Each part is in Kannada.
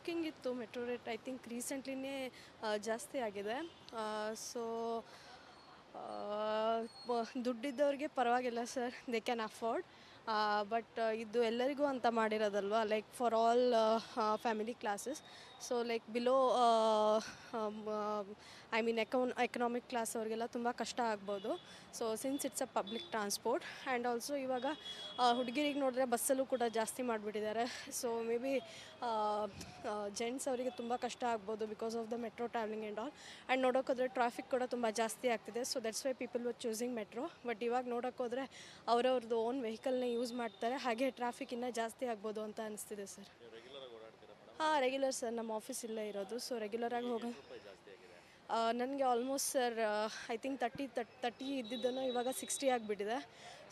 ಟಾಕಿಂಗ್ ಇತ್ತು ಮೆಟ್ರೋ ರೇಟ್ ಐ ಥಿಂಕ್ ರೀಸೆಂಟ್ಲಿನೇ ಜಾಸ್ತಿ ಆಗಿದೆ. ಸೊ ದುಡ್ಡಿದ್ದವ್ರಿಗೆ ಪರವಾಗಿಲ್ಲ sir, they can afford. But ಇದು ಎಲ್ಲರಿಗೂ ಅಂತ ಮಾಡಿರೋದಲ್ವಾ, like for all family classes. So like below I mean economic class ಅವ್ರಿಗೆಲ್ಲ ತುಂಬ ಕಷ್ಟ ಆಗ್ಬೋದು. So since it's a public transport and also ಇವಾಗ ಹುಡುಗಿರಿಗೆ ನೋಡಿದ್ರೆ ಬಸ್ಸಲ್ಲೂ ಕೂಡ ಜಾಸ್ತಿ ಮಾಡಿಬಿಟ್ಟಿದ್ದಾರೆ. ಸೊ ಮೇ ಬಿ ಜೆಂಟ್ಸ್ ಅವರಿಗೆ ತುಂಬ ಕಷ್ಟ ಆಗ್ಬೋದು because of the metro travelling and all. And ನೋಡೋಕ್ಕೋದ್ರೆ ಟ್ರಾಫಿಕ್ ಕೂಡ ತುಂಬ ಜಾಸ್ತಿ ಆಗ್ತಿದೆ. So that's why people were choosing metro. But ಇವಾಗ ನೋಡೋಕ್ಕೋದ್ರೆ ಅವ್ರವ್ರದ್ದು ಓನ್ ವೆಹಿಕಲ್ನ ಯೂಸ್ ಮಾಡ್ತಾರೆ, ಹಾಗೆ ಟ್ರಾಫಿಕ್ ಇನ್ನೂ ಜಾಸ್ತಿ ಆಗ್ಬೋದು ಅಂತ ಅನಿಸ್ತಿದೆ ಸರ್. ಹಾಂ, ರೆಗ್ಯುಲರ್ ಸರ್, ನಮ್ಮ ಆಫೀಸ್ ಇಲ್ಲೇ ಇರೋದು. ಸೊ ರೆಗ್ಯುಲರಾಗಿ ನನಗೆ almost sir I think thirty ಇದ್ದಿದ್ದನ್ನು ಇವಾಗ 60 ಆಗಿಬಿಟ್ಟಿದೆ.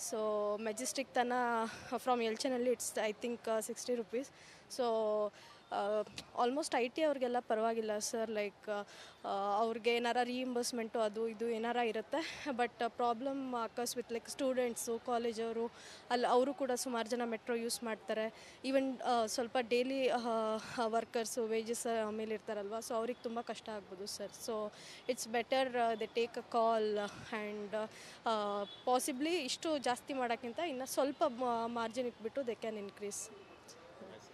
ಸೊ ಮೆಜೆಸ್ಟಿಕ್ ತನಕ ಫ್ರಮ್ ಎಲ್ಚನಲ್ಲಿ it's I think 60 rupees. So almost I T ಅವ್ರಿಗೆಲ್ಲ ಪರವಾಗಿಲ್ಲ ಸರ್, ಲೈಕ್ ಅವ್ರಿಗೆ ಏನಾರ ರೀಇಂಬರ್ಸ್ಮೆಂಟು ಅದು ಇದು ಏನಾರ ಇರುತ್ತೆ. But problem occurs with like students, ಕಾಲೇಜವರು, ಅಲ್ಲಿ ಅವರು ಕೂಡ ಸುಮಾರು ಜನ ಮೆಟ್ರೋ ಯೂಸ್ ಮಾಡ್ತಾರೆ. ಈವನ್ ಸ್ವಲ್ಪ ಡೈಲಿ ವರ್ಕರ್ಸು ವೇಜಸ್ ಮೇಲೆ ಇರ್ತಾರಲ್ವ, ಸೊ ಅವ್ರಿಗೆ ತುಂಬ ಕಷ್ಟ ಆಗ್ಬೋದು sir. So it's better they take a call and possibly ಇಷ್ಟು ಜಾಸ್ತಿ ಮಾಡೋಕ್ಕಿಂತ ಇನ್ನು ಸ್ವಲ್ಪ ಮಾರ್ಜಿನ್ ಇಟ್ಬಿಟ್ಟು ದೆ ಕ್ಯಾನ್ ಇನ್ಕ್ರೀಸ್.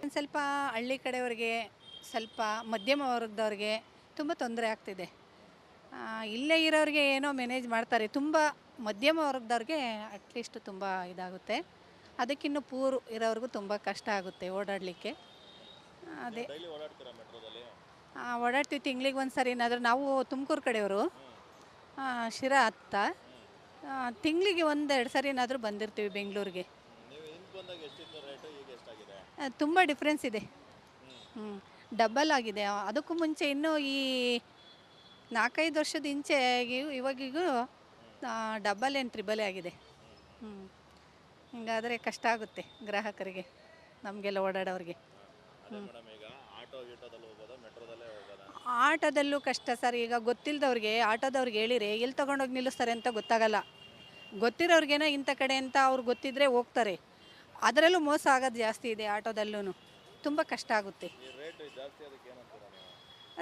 ಒಂದು ಸ್ವಲ್ಪ ಹಳ್ಳಿ ಕಡೆಯವ್ರಿಗೆ, ಸ್ವಲ್ಪ ಮಧ್ಯಮ ವರ್ಗದವ್ರಿಗೆ ತುಂಬ ತೊಂದರೆ ಆಗ್ತಿದೆ. ಇಲ್ಲೇ ಇರೋರಿಗೆ ಏನೋ ಮ್ಯಾನೇಜ್ ಮಾಡ್ತಾರೆ, ತುಂಬ ಮಧ್ಯಮ ವರ್ಗದವ್ರಿಗೆ ಅಟ್ಲೀಸ್ಟ್ ತುಂಬ ಇದಾಗುತ್ತೆ. ಅದಕ್ಕಿನ್ನೂ ಪೂರ್ ಇರೋರಿಗೂ ತುಂಬ ಕಷ್ಟ ಆಗುತ್ತೆ ಓಡಾಡಲಿಕ್ಕೆ. ಅದೇ ಓಡಾಡ್ತೀವಿ ತಿಂಗ್ಳಿಗೆ ಒಂದು ಸರಿ. ಏನಾದರೂ ನಾವು ತುಮಕೂರು ಕಡೆಯವರು, ಶಿರಾ ಹತ್ತ ತಿಂಗಳಿಗೆ 1-2 ಸರಿ ಏನಾದರೂ ಬಂದಿರ್ತೀವಿ ಬೆಂಗಳೂರಿಗೆ. ತುಂಬ ಡಿಫ್ರೆನ್ಸ್ ಇದೆ. ಡಬಲ್ ಆಗಿದೆ. ಅದಕ್ಕೂ ಮುಂಚೆ ಇನ್ನೂ ಈ 4-5 ವರ್ಷದ ಇಂಚೆ ಇವಾಗಿಗೂ ಡಬಲ್ ಏನು ಟ್ರಿಬಲೇ ಆಗಿದೆ. ಹಿಂಗಾದರೆ ಕಷ್ಟ ಆಗುತ್ತೆ ಗ್ರಾಹಕರಿಗೆ, ನಮಗೆಲ್ಲ ಓಡಾಡೋರಿಗೆ. ಆಟೋದಲ್ಲೂ ಕಷ್ಟ ಸರ್. ಈಗ ಗೊತ್ತಿಲ್ಲದವ್ರಿಗೆ ಆಟೋದವ್ರಿಗೆ ಹೇಳಿರಿ ಎಲ್ಲಿ ತೊಗೊಂಡೋಗಿ ನಿಲ್ಲಿಸ್ತಾರೆ ಅಂತ ಗೊತ್ತಾಗಲ್ಲ. ಗೊತ್ತಿರೋರಿಗೇನೋ ಇಂಥ ಕಡೆ ಅಂತ ಅವ್ರಿಗೆ ಗೊತ್ತಿದ್ದರೆ ಹೋಗ್ತಾರೆ. ಅದರಲ್ಲೂ ಮೋಸ ಆಗೋದು ಜಾಸ್ತಿ ಇದೆ. ಆಟೋದಲ್ಲೂ ತುಂಬ ಕಷ್ಟ ಆಗುತ್ತೆ.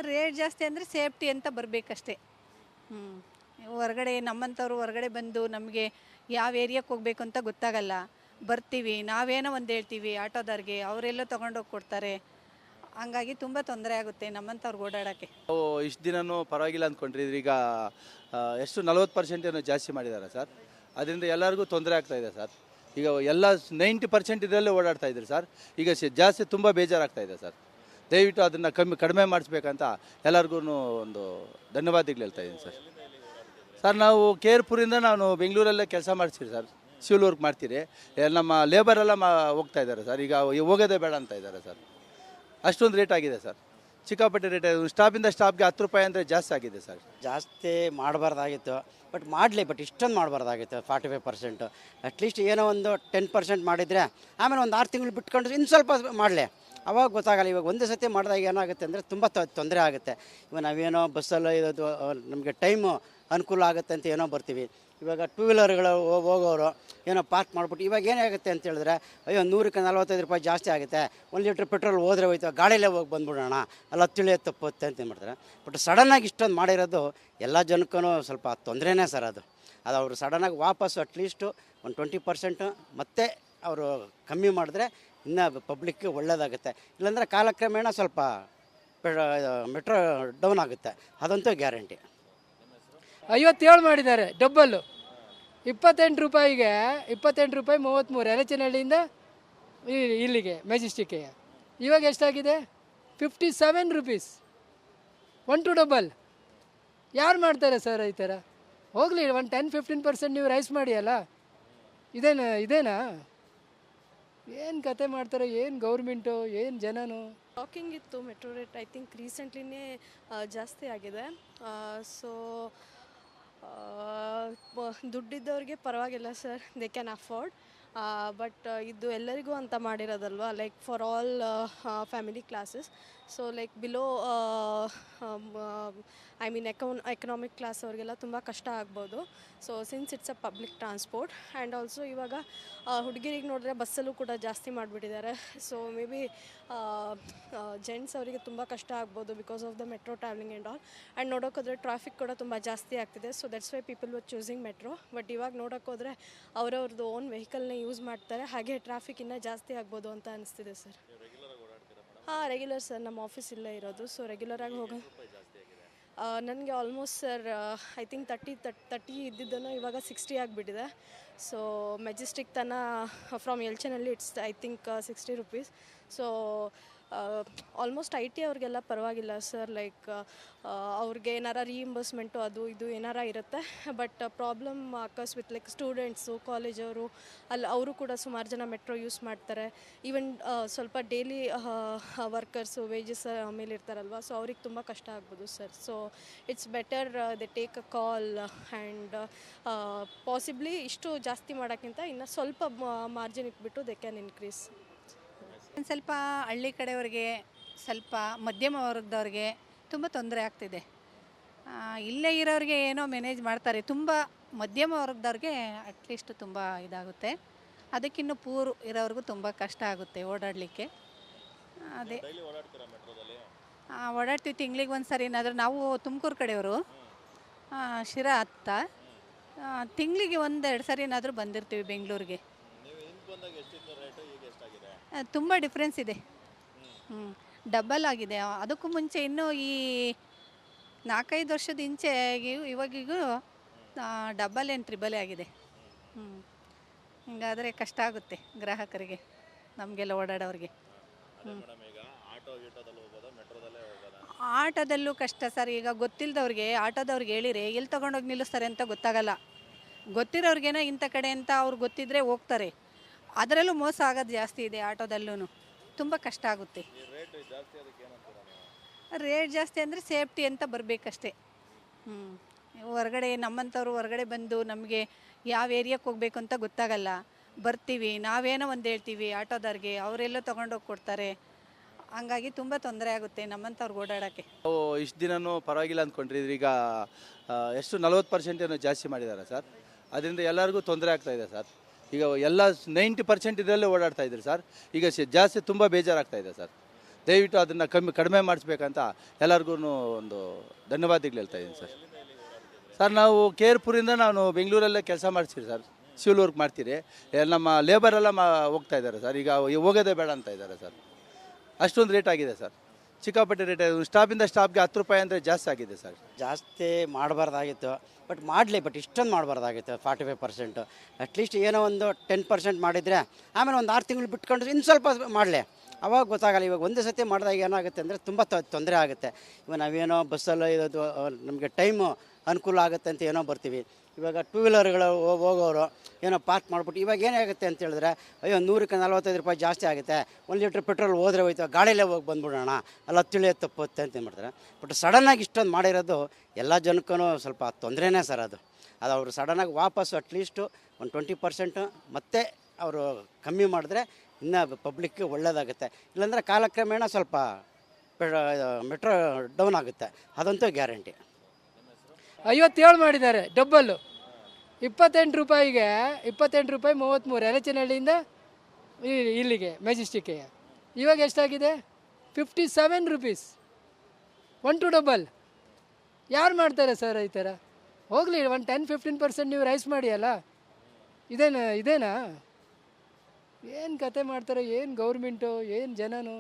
ರೇಟ್ ಜಾಸ್ತಿ ಅಂದರೆ ಸೇಫ್ಟಿ ಅಂತ ಬರಬೇಕಷ್ಟೆ. ಹೊರಗಡೆ ನಮ್ಮಂಥವ್ರು ಹೊರಗಡೆ ಬಂದು ನಮಗೆ ಯಾವ ಏರಿಯಾಕ್ಕೆ ಹೋಗ್ಬೇಕು ಅಂತ ಗೊತ್ತಾಗಲ್ಲ. ಬರ್ತೀವಿ, ನಾವೇನೋ ಒಂದು ಹೇಳ್ತೀವಿ ಆಟೋದವ್ರಿಗೆ, ಅವರೆಲ್ಲೋ ತೊಗೊಂಡೋಗಿ ಕೊಡ್ತಾರೆ. ಹಂಗಾಗಿ ತುಂಬ ತೊಂದರೆ ಆಗುತ್ತೆ ನಮ್ಮಂಥವ್ರಿಗೆ ಓಡಾಡೋಕ್ಕೆ. ಇಷ್ಟು ದಿನವೂ ಪರವಾಗಿಲ್ಲ ಅಂದ್ಕೊಂಡ್ರಿದ್ರಿ, ಈಗ ಎಷ್ಟು 40% ಏನೋ ಜಾಸ್ತಿ ಮಾಡಿದ್ದಾರೆ ಸರ್. ಅದರಿಂದ ಎಲ್ಲರಿಗೂ ತೊಂದರೆ ಆಗ್ತಾಯಿದೆ ಸರ್. ಈಗ ಎಲ್ಲ 90% ಇದರಲ್ಲೇ ಓಡಾಡ್ತಾ ಇದ್ದಾರೆ ಸರ್. ಈಗ ಜಾಸ್ತಿ ತುಂಬ ಬೇಜಾರಾಗ್ತಾಯಿದೆ ಸರ್. ದಯವಿಟ್ಟು ಅದನ್ನು ಕಡಿಮೆ ಮಾಡಿಸ್ಬೇಕಂತ ಎಲ್ಲರಿಗೂ ಒಂದು ಧನ್ಯವಾದಗಳು ಹೇಳ್ತಾ ಇದ್ದೀನಿ ಸರ್. ಸರ್ ನಾವು ಕೇರ್ಪುರಿಂದ ನಾನು ಬೆಂಗಳೂರಲ್ಲೇ ಕೆಲಸ ಮಾಡ್ತೀವಿ ಸರ್, ಸಿವಿಲ್ ವರ್ಕ್ ಮಾಡ್ತೀರಿ. ನಮ್ಮ ಲೇಬರೆಲ್ಲ ಹೋಗ್ತಾ ಇದ್ದಾರೆ ಸರ್. ಈಗ ಹೋಗೋದೇ ಬೇಡ ಅಂತ ಇದ್ದಾರೆ ಸರ್. ಅಷ್ಟೊಂದು ರೇಟ್ ಆಗಿದೆ ಸರ್, ಸಿಕ್ಕಾಪಟ್ಟೆ ರೇಟ್ ಆಗಿದೆ. ಸ್ಟಾಪಿಂದ ಸ್ಟಾಪ್ಗೆ 10 ರೂಪಾಯಿ ಅಂದರೆ ಜಾಸ್ತಿ ಆಗಿದೆ ಸರ್. ಜಾಸ್ತಿ ಮಾಡಬಾರ್ದಾಗಿತ್ತು, ಬಟ್ ಮಾಡಲಿ, ಬಟ್ ಇಷ್ಟೊಂದು ಮಾಡಬಾರ್ದಾಗಿತ್ತು. 45% ಅಟ್ಲೀಸ್ಟ್ ಏನೋ ಒಂದು 10% ಮಾಡಿದರೆ ಆಮೇಲೆ ಒಂದು 6 ತಿಂಗಳು ಬಿಟ್ಕೊಂಡು ಇನ್ನು ಸ್ವಲ್ಪ ಮಾಡಲಿ, ಅವಾಗ ಗೊತ್ತಾಗಲ್ಲ. ಇವಾಗ ಒಂದೇ ಸತಿ ಮಾಡಿದಾಗ ಏನಾಗುತ್ತೆ ಅಂದರೆ ತುಂಬ ತೊಂದರೆ ಆಗುತ್ತೆ. ಇವಾಗ ನಾವೇನೋ ಬಸ್ಸಲ್ಲಿ ಇರೋದು ನಮಗೆ ಟೈಮು ಅನುಕೂಲ ಆಗುತ್ತೆ ಅಂತ ಏನೋ ಬರ್ತೀವಿ. ಇವಾಗ 2 ವೀಲರ್ಗಳು ಹೋಗೋರು ಏನೋ ಪಾರ್ಕ್ ಮಾಡಿಬಿಟ್ಟು ಇವಾಗ ಏನಾಗುತ್ತೆ ಅಂತ ಹೇಳಿದ್ರೆ, ಅಯ್ಯೋ 100ಕ್ಕೆ 45 ರೂಪಾಯಿ ಜಾಸ್ತಿ ಆಗುತ್ತೆ, 1 ಲೀಟ್ರ್ ಪೆಟ್ರೋಲ್ ಹೋದ್ರೆ ಹೋಯ್ತು, ಗಾಡಿಯಲ್ಲೇ ಹೋಗಿ ಬಂದ್ಬಿಡೋಣ, ಅಲ್ಲ ತಿಳಿಯೋದು ತಪ್ಪುತ್ತೆ ಅಂತ ಮಾಡ್ತಾರೆ. ಬಟ್ ಸಡನ್ನಾಗಿ ಇಷ್ಟೊಂದು ಮಾಡಿರೋದು ಎಲ್ಲ ಜನಕ್ಕೂ ಸ್ವಲ್ಪ ತೊಂದರೆನೇ ಸರ್. ಅದು ಅವರು ಸಡನ್ನಾಗಿ ವಾಪಸ್ಸು ಅಟ್ಲೀಸ್ಟು ಒಂದು 20% ಮತ್ತೆ ಅವರು ಕಮ್ಮಿ ಮಾಡಿದ್ರೆ ಇನ್ನೂ ಪಬ್ಲಿಕ್ಗೆ ಒಳ್ಳೆಯದಾಗುತ್ತೆ. ಇಲ್ಲಾಂದರೆ ಕಾಲಕ್ರಮೇಣ ಸ್ವಲ್ಪ ಮೆಟ್ರೋ ಡೌನ್ ಆಗುತ್ತೆ, ಅದಂತೂ ಗ್ಯಾರಂಟಿ. 57 ಮಾಡಿದ್ದಾರೆ ಡಬ್ಬಲ್ಲು. 28 ರೂಪಾಯಿಗೆ 28 ರೂಪಾಯಿ 33 ಎಲೆಚನಹಳ್ಳಿಯಿಂದ ಇಲ್ಲಿಗೆ ಮೆಜೆಸ್ಟಿಕ್ಗೆ. ಇವಾಗ ಎಷ್ಟಾಗಿದೆ? 57 ರುಪೀಸ್. 1 to double. ಯಾರು ಮಾಡ್ತಾರೆ ಸರ್ ಈ ಥರ? ಹೋಗಲಿ, ಒಂದು 10-15% ನೀವು ರೈಸ್ ಮಾಡಿ ಅಲ್ಲ. ಇದೇನಾ ಏನು ಕತೆ ಮಾಡ್ತಾರೆ? ಏನು ಗೌರ್ಮೆಂಟು, ಏನು ಜನನು? ಟಾಕಿಂಗ್ ಇತ್ತು ಮೆಟ್ರೋ ರೇಟ್ ಐ ಥಿಂಕ್ ರೀಸೆಂಟ್ಲಿನೇ ಜಾಸ್ತಿ ಆಗಿದೆ. ಸೊ ದುಡ್ಡಿದ್ದವ್ರಿಗೆ ಪರವಾಗಿಲ್ಲ sir, they can afford. But ಇದು ಎಲ್ಲರಿಗೂ ಅಂತ ಮಾಡಿರೋದಲ್ವಾ, like for all family classes. So like below I mean economic class ಅವ್ರಿಗೆಲ್ಲ ತುಂಬ ಕಷ್ಟ ಆಗ್ಬೋದು. So since it's a public transport and also ಇವಾಗ ಹುಡುಗಿರಿಗೆ ನೋಡಿದ್ರೆ ಬಸ್ಸಲ್ಲೂ ಕೂಡ ಜಾಸ್ತಿ ಮಾಡಿಬಿಟ್ಟಿದ್ದಾರೆ. ಸೊ ಮೇ ಬಿ ಜೆಂಟ್ಸ್ ಅವರಿಗೆ ತುಂಬ ಕಷ್ಟ ಆಗ್ಬೋದು because of the metro travelling and all. And ನೋಡೋಕ್ಕೋದ್ರೆ ಟ್ರಾಫಿಕ್ ಕೂಡ ತುಂಬ ಜಾಸ್ತಿ ಆಗ್ತಿದೆ. So that's why people were choosing metro. But ಇವಾಗ ನೋಡೋಕ್ಕೋದ್ರೆ ಅವರವ್ರದ್ದು ಓನ್ ವೆಹಿಕಲ್ನೇ ಯೂಸ್ ಮಾಡ್ತಾರೆ, ಹಾಗೆ ಟ್ರಾಫಿಕ್ ಇನ್ನೂ ಜಾಸ್ತಿ ಆಗ್ಬೋದು ಅಂತ ಅನಿಸ್ತಿದೆ ಸರ್. ಹಾಂ, ರೆಗ್ಯುಲರ್ ಸರ್, ನಮ್ಮ ಆಫೀಸ್ ಇಲ್ಲೇ ಇರೋದು. ಸೊ ರೆಗ್ಯುಲರಾಗಿ ಹೋಗೋ ನನಗೆ ಆಲ್ಮೋಸ್ಟ್ ಸರ್ ಐ ಥಿಂಕ್ 30 ಇದ್ದಿದ್ದನ್ನು ಇವಾಗ 60 ಆಗಿಬಿಟ್ಟಿದೆ. ಸೊ ಮೆಜೆಸ್ಟಿಕ್ ತನಕ ಫ್ರಮ್ ಎಲ್ಚನಲ್ಲಿ it's I think 60 rupees. So almost I T ಅವ್ರಿಗೆಲ್ಲ ಪರವಾಗಿಲ್ಲ ಸರ್, ಲೈಕ್ ಅವ್ರಿಗೆ ಏನಾರ ರೀಇಂಬರ್ಸ್ಮೆಂಟು ಅದು ಇದು ಏನಾರ ಇರುತ್ತೆ. But problem occurs with like students, ಕಾಲೇಜವರು, ಅಲ್ಲಿ ಅವರು ಕೂಡ ಸುಮಾರು ಜನ ಮೆಟ್ರೋ ಯೂಸ್ ಮಾಡ್ತಾರೆ. ಈವನ್ ಸ್ವಲ್ಪ ಡೈಲಿ ವರ್ಕರ್ಸು ವೇಜಸ್ ಮೇಲೆ ಇರ್ತಾರಲ್ವ, ಸೊ ಅವ್ರಿಗೆ ತುಂಬ ಕಷ್ಟ ಆಗ್ಬೋದು sir. So it's better they take a call and possibly ಇಷ್ಟು ಜಾಸ್ತಿ ಮಾಡೋಕ್ಕಿಂತ ಇನ್ನು ಸ್ವಲ್ಪ ಮಾರ್ಜಿನ್ ಇಟ್ಬಿಟ್ಟು ದೆ ಕ್ಯಾನ್ ಇನ್ಕ್ರೀಸ್. ಒಂದು ಸ್ವಲ್ಪ ಹಳ್ಳಿ ಕಡೆಯವ್ರಿಗೆ, ಸ್ವಲ್ಪ ಮಧ್ಯಮ ವರ್ಗದವ್ರಿಗೆ ತುಂಬ ತೊಂದರೆ ಆಗ್ತಿದೆ. ಇಲ್ಲೇ ಇರೋರಿಗೆ ಏನೋ ಮ್ಯಾನೇಜ್ ಮಾಡ್ತಾರೆ, ತುಂಬ ಮಧ್ಯಮ ವರ್ಗದವ್ರಿಗೆ ಅಟ್ಲೀಸ್ಟ್ ತುಂಬ ಇದಾಗುತ್ತೆ. ಅದಕ್ಕಿನ್ನು ಪೂರ್ ಇರೋರಿಗೂ ತುಂಬ ಕಷ್ಟ ಆಗುತ್ತೆ ಓಡಾಡಲಿಕ್ಕೆ. ಅದೇ ಓಡಾಡ್ತೀವಿ ತಿಂಗ್ಳಿಗೆ ಒಂದು ಸರಿ ಏನಾದರೂ. ನಾವು ತುಮಕೂರು ಕಡೆಯವರು, ಶಿರಾ ಹತ್ತ ತಿಂಗಳಿಗೆ 1-2 ಸರಿ ಏನಾದರೂ ಬಂದಿರ್ತೀವಿ ಬೆಂಗಳೂರಿಗೆ. ತುಂಬ ಡಿಫ್ರೆನ್ಸ್ ಇದೆ. ಡಬಲ್ ಆಗಿದೆ. ಅದಕ್ಕೂ ಮುಂಚೆ ಇನ್ನೂ ಈ 4-5 ವರ್ಷದ ಇಂಚೆ ಇವಾಗಿಗೂ ಡಬಲ್ ಏನು ತ್ರಿಬಲ್ ಆಗಿದೆ. ಹಿಂಗಾದರೆ ಕಷ್ಟ ಆಗುತ್ತೆ ಗ್ರಾಹಕರಿಗೆ, ನಮಗೆಲ್ಲ ಓಡಾಡೋರಿಗೆ. ಆಟೋದಲ್ಲೂ ಕಷ್ಟ ಸರ್. ಈಗ ಗೊತ್ತಿಲ್ಲದವ್ರಿಗೆ ಆಟೋದವ್ರಿಗೆ ಹೇಳಿರಿ ಎಲ್ಲಿ ತೊಗೊಂಡೋಗಿ ನಿಲ್ಲಿಸ್ತಾರೆ ಅಂತ ಗೊತ್ತಾಗಲ್ಲ. ಗೊತ್ತಿರೋರಿಗೇನೋ ಇಂಥ ಕಡೆ ಅಂತ ಅವ್ರು ಗೊತ್ತಿದ್ದರೆ ಹೋಗ್ತಾರೆ. ಅದರಲ್ಲೂ ಮೋಸ ಆಗೋದು ಜಾಸ್ತಿ ಇದೆ. ಆಟೋದಲ್ಲೂ ತುಂಬ ಕಷ್ಟ ಆಗುತ್ತೆ. ರೇಟ್ ಜಾಸ್ತಿ ಅಂದರೆ ಸೇಫ್ಟಿ ಅಂತ ಬರಬೇಕಷ್ಟೆ. ಹೊರಗಡೆ ನಮ್ಮಂಥವ್ರು ಹೊರಗಡೆ ಬಂದು ನಮಗೆ ಯಾವ ಏರಿಯಾಕ್ಕೆ ಹೋಗ್ಬೇಕು ಅಂತ ಗೊತ್ತಾಗಲ್ಲ. ಬರ್ತೀವಿ, ನಾವೇನೋ ಒಂದು ಹೇಳ್ತೀವಿ ಆಟೋದವ್ರಿಗೆ, ಅವರೆಲ್ಲೋ ತೊಗೊಂಡೋಗಿ ಕೊಡ್ತಾರೆ. ಹಂಗಾಗಿ ತುಂಬ ತೊಂದರೆ ಆಗುತ್ತೆ ನಮ್ಮಂಥವ್ರಿಗೆ ಓಡಾಡೋಕ್ಕೆ. ಇಷ್ಟು ದಿನವೂ ಪರವಾಗಿಲ್ಲ ಅಂದ್ಕೊಂಡಿದ್ರಿ, ಈಗ ಎಷ್ಟು 40% ಏನೋ ಜಾಸ್ತಿ ಮಾಡಿದ್ದಾರೆ ಸರ್. ಅದರಿಂದ ಎಲ್ಲರಿಗೂ ತೊಂದರೆ ಆಗ್ತಾಯಿದೆ ಸರ್. ಈಗ ಎಲ್ಲ 90% ಇದರಲ್ಲೇ ಓಡಾಡ್ತಾ ಇದ್ದಾರೆ ಸರ್. ಈಗ ಜಾಸ್ತಿ ತುಂಬ ಬೇಜಾರಾಗ್ತಾಯಿದೆ ಸರ್. ದಯವಿಟ್ಟು ಅದನ್ನು ಕಡಿಮೆ ಮಾಡಿಸ್ಬೇಕಂತ ಎಲ್ಲರಿಗೂ ಒಂದು ಧನ್ಯವಾದಗಳು ಹೇಳ್ತಾ ಇದ್ದೀನಿ ಸರ್. ಸರ್ ನಾವು ಕೇರ್ಪುರಿಂದ ನಾನು ಬೆಂಗಳೂರಲ್ಲೇ ಕೆಲಸ ಮಾಡ್ತೀವಿ ಸರ್, ಸಿವಿಲ್ ವರ್ಕ್ ಮಾಡ್ತೀರಿ. ನಮ್ಮ ಲೇಬರೆಲ್ಲ ಹೋಗ್ತಾ ಇದ್ದಾರೆ ಸರ್. ಈಗ ಹೋಗೋದೇ ಬೇಡ ಅಂತ ಇದ್ದಾರೆ ಸರ್. ಅಷ್ಟೊಂದು ರೇಟ್ ಆಗಿದೆ ಸರ್, ಸಿಕ್ಕಾಪಟ್ಟೆ ರೇಟ್ ಆಗಿದೆ. ಸ್ಟಾಪಿಂದ ಸ್ಟಾಪ್ಗೆ 10 ರೂಪಾಯಿ ಅಂದರೆ ಜಾಸ್ತಿ ಆಗಿದೆ ಸರ್. ಜಾಸ್ತಿ ಮಾಡಬಾರ್ದಾಗಿತ್ತು, ಬಟ್ ಮಾಡಲಿ. ಬಟ್ ಇಷ್ಟೊಂದು ಮಾಡಬಾರ್ದಾಗಿತ್ತು. 45% ಅಟ್ಲೀಸ್ಟ್ ಏನೋ ಒಂದು 10% ಮಾಡಿದರೆ ಆಮೇಲೆ ಒಂದು 6 ತಿಂಗಳು ಬಿಟ್ಕೊಂಡು ಇನ್ನು ಸ್ವಲ್ಪ ಮಾಡಲಿ, ಅವಾಗ ಗೊತ್ತಾಗಲ್ಲ. ಇವಾಗ ಒಂದೇ ಸತಿ ಮಾಡಿದಾಗ ಏನಾಗುತ್ತೆ ಅಂದರೆ ತುಂಬ ತೊಂದರೆ ಆಗುತ್ತೆ. ಇವಾಗ ನಾವೇನೋ ಬಸ್ಸಲ್ಲಿ ಇರೋದು ನಮಗೆ ಟೈಮು ಅನುಕೂಲ ಆಗುತ್ತೆ ಅಂತ ಏನೋ ಬರ್ತೀವಿ. ಇವಾಗ 2 ವೀಲರ್ಗಳು ಹೋಗೋರು ಏನೋ ಪಾರ್ಕ್ ಮಾಡಿಬಿಟ್ಟು ಇವಾಗ ಏನಾಗುತ್ತೆ ಅಂತ ಹೇಳಿದ್ರೆ, ಅಯ್ಯೋ 100ಕ್ಕೆ 45 ರೂಪಾಯಿ ಜಾಸ್ತಿ ಆಗುತ್ತೆ, 1 ಲೀಟ್ರ್ ಪೆಟ್ರೋಲ್ ಹೋದ್ರೆ ಹೋಯ್ತು, ಗಾಡಿಯಲ್ಲೇ ಹೋಗಿ ಬಂದ್ಬಿಡೋಣ, ಅಲ್ಲ ತಿಳಿಯೋದು ತಪ್ಪುತ್ತೆ ಅಂತ ಮಾಡ್ತಾರೆ. ಬಟ್ ಸಡನ್ನಾಗಿ ಇಷ್ಟೊಂದು ಮಾಡಿರೋದು ಎಲ್ಲ ಜನಕ್ಕೂ ಸ್ವಲ್ಪ ತೊಂದರೆನೇ ಸರ್. ಅದು ಅವರು ಸಡನ್ನಾಗಿ ವಾಪಸ್ಸು ಅಟ್ಲೀಸ್ಟು ಒಂದು 20% ಮತ್ತೆ ಅವರು ಕಮ್ಮಿ ಮಾಡಿದ್ರೆ ಇನ್ನೂ ಪಬ್ಲಿಕ್ಗೆ ಒಳ್ಳೆಯದಾಗುತ್ತೆ. ಇಲ್ಲಾಂದರೆ ಕಾಲಕ್ರಮೇಣ ಸ್ವಲ್ಪ ಮೆಟ್ರೋ ಡೌನ್ ಆಗುತ್ತೆ, ಅದಂತೂ ಗ್ಯಾರಂಟಿ. 57 ಮಾಡಿದ್ದಾರೆ ಡಬ್ಬಲ್ಲು. 28 ರೂಪಾಯಿಗೆ 28 ರೂಪಾಯಿ 33 ಎಲೆಚನಹಳ್ಳಿಯಿಂದ ಇಲ್ಲಿಗೆ ಮೆಜೆಸ್ಟಿಕ್ಗೆ. ಇವಾಗ ಎಷ್ಟಾಗಿದೆ? 57 ರುಪೀಸ್. 1 to double. ಯಾರು ಮಾಡ್ತಾರೆ ಸರ್ ಈ ಥರ? ಹೋಗಲಿ, ಒಂದು 10-15% ನೀವು ರೈಸ್ ಮಾಡಿ ಅಲ್ಲ. ಇದೇನಾ ಏನು ಕತೆ ಮಾಡ್ತಾರೆ? ಏನು ಗೌರ್ಮೆಂಟು, ಏನು ಜನನು?